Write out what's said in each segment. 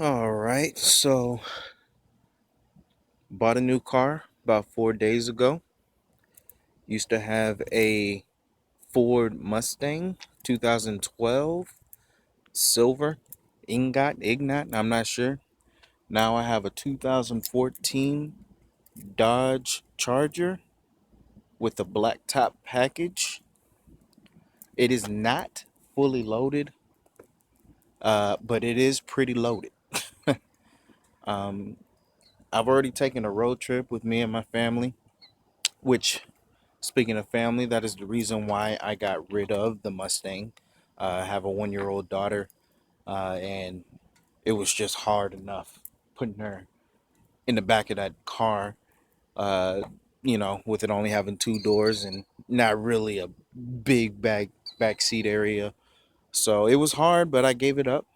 All right, so bought a new car about 4 days ago. Used to have a Ford Mustang 2012 silver Ignat, I'm not sure. Now I have a 2014 Dodge Charger with a black top package. It is not fully loaded, but it is pretty loaded. Um, I've already taken a road trip with me and my family, which, speaking of family, that is the reason why I got rid of the Mustang. I have a 1 year old daughter, and it was just hard enough putting her in the back of that car, uh, with it only having two doors and not really a big back seat area. So it was hard, but I gave it up.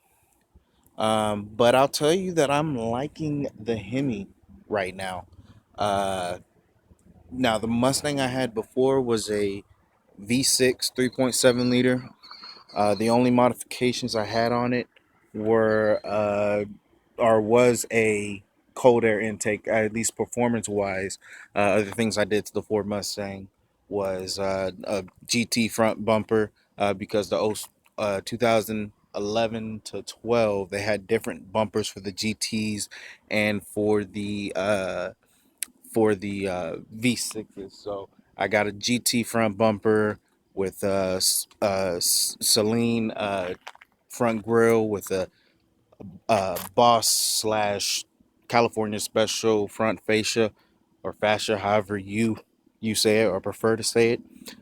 But I'll tell you that I'm liking the Hemi right now. Uh, Now, the Mustang I had before was a V6 3.7 liter. The only modifications I had on it were or was a cold air intake, at least performance wise. Other things I did to the Ford Mustang was a GT front bumper, because the 2011 to 12 they had different bumpers for the GTs and for the V6s. So I got a GT front bumper with Celine front grille with a Boss slash California Special front fascia or fascia, however you say it or prefer to say it.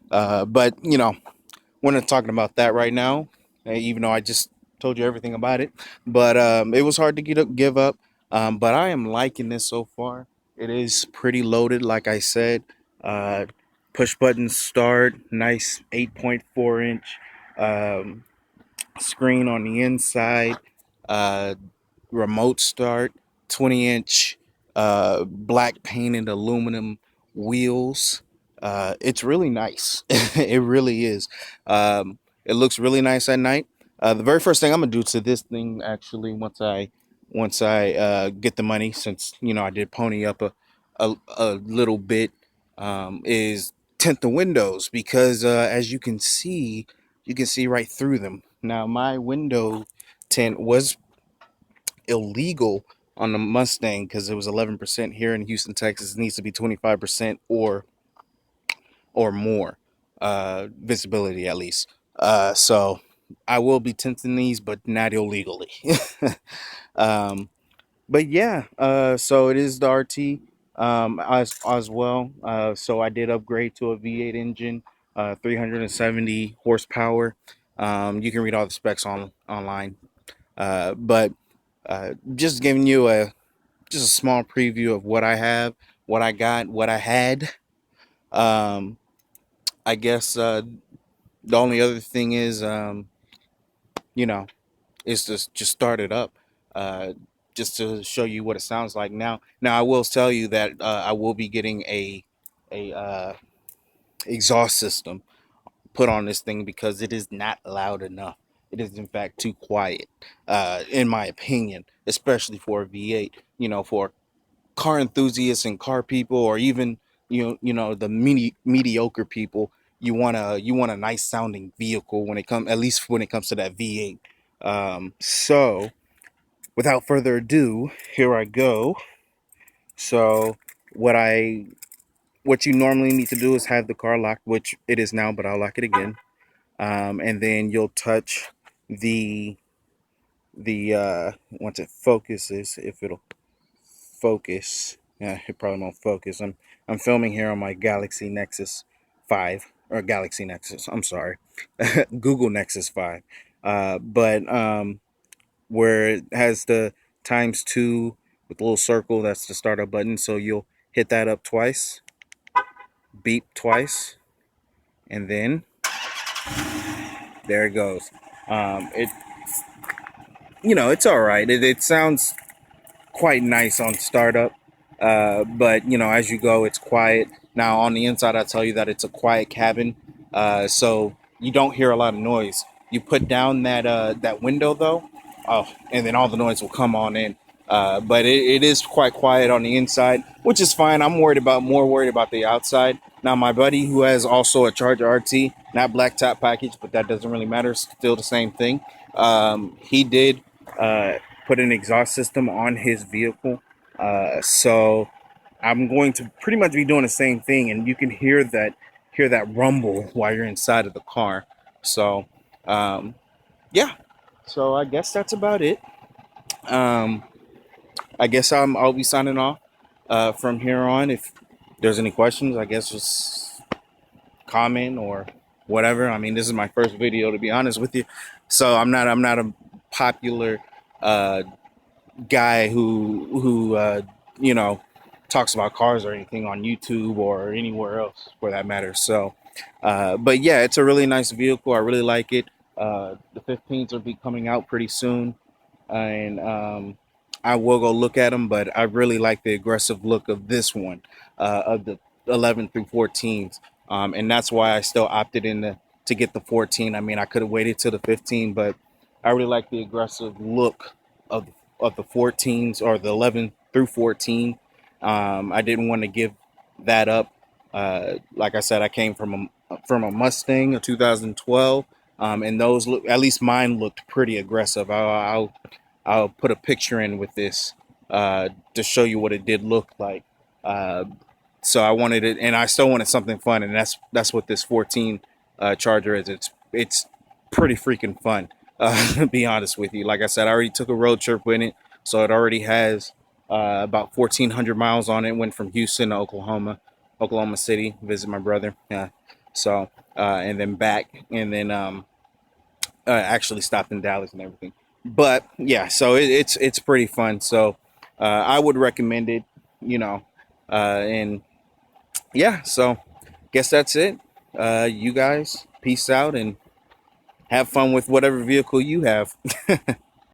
But we're not talking about that right now, even though I just told you everything about it. But it was hard to give up. But I am liking this so far. It is pretty loaded, like I said. Uh, Push button start, nice 8.4 inch um, screen on the inside. Uh, Remote start, 20-inch black painted aluminum wheels. It's really nice. It really is. It looks really nice at night. The very first thing I'm gonna do to this thing, actually, once I get the money, since I did pony up a little bit, is tint the windows, because you can see right through them. Now, my window tint was illegal on the Mustang because it was 11% here in Houston, Texas. It needs to be 25% or more visibility, at least. So I will be tinting these, but not illegally. um, but yeah, so it is the RT, as well. So I did upgrade to a V8 engine, 370 horsepower. You can read all the specs online. But just giving you a small preview of what I have, what I got, what I had. Um, I guess the only other thing is, you know, is to just start it up, uh, just to show you what it sounds like. Now I will tell you that I will be getting a exhaust system put on this thing because it is not loud enough. It is in fact too quiet, in my opinion, especially for a V8. For car enthusiasts and car people, or even the mediocre people, you want a nice sounding vehicle when it comes, at least when it comes to that V8. So without further ado, here I go. So what I what you normally need to do is have the car locked, which it is now, but I'll lock it again. And then you'll touch the once it focuses, if it'll focus. Yeah, it probably won't focus. I'm filming here on my Galaxy Nexus 5, or Galaxy Nexus. I'm sorry, Google Nexus 5. But where it has the times two with the little circle, that's the startup button. So you'll hit that up twice, beep twice, and then there it goes. It it's all right. It sounds quite nice on startup. But as you go, it's quiet. Now on the inside, I tell you that it's a quiet cabin, so you don't hear a lot of noise. You put down that window though. Oh, and then all the noise will come on in. But it is quite quiet on the inside, which is fine. I'm more worried about the outside. Now, my buddy who has also a Charger RT, not black top package, but that doesn't really matter. Still the same thing. He did put an exhaust system on his vehicle. So I'm going to pretty much be doing the same thing, and you can hear that rumble while you're inside of the car. So um, yeah. So I guess that's about it. Um, I guess I'll be signing off from here on. If there's any questions, I guess just comment or whatever. I mean, this is my first video, to be honest with you, so I'm not a popular uh, guy who you know talks about cars or anything on YouTube or anywhere else for that matter. So, but yeah, it's a really nice vehicle. I really like it. The 15s will be coming out pretty soon, and I will go look at them. But I really like the aggressive look of this one, of the 11 through 14s, and that's why I still opted in to get the 14. I mean, I could have waited till the 15, but I really like the aggressive look of the 14s or the 11 through 14. I didn't want to give that up. Like I said, I came from a Mustang, a 2012, and those look, at least mine looked pretty aggressive. I'll put a picture in with this to show you what it did look like. Uh, so I wanted it, and I still wanted something fun, and that's what this 14 Charger is. It's pretty freaking fun. To be honest with you, like I said, I already took a road trip in it, so it already has about 1,400 miles on it. Went from Houston to Oklahoma City, visit my brother. Yeah, so and then back, and then actually stopped in Dallas and everything. But yeah, so it's pretty fun. So I would recommend it. You know, and yeah, so guess that's it. You guys, peace out and have fun with whatever vehicle you have.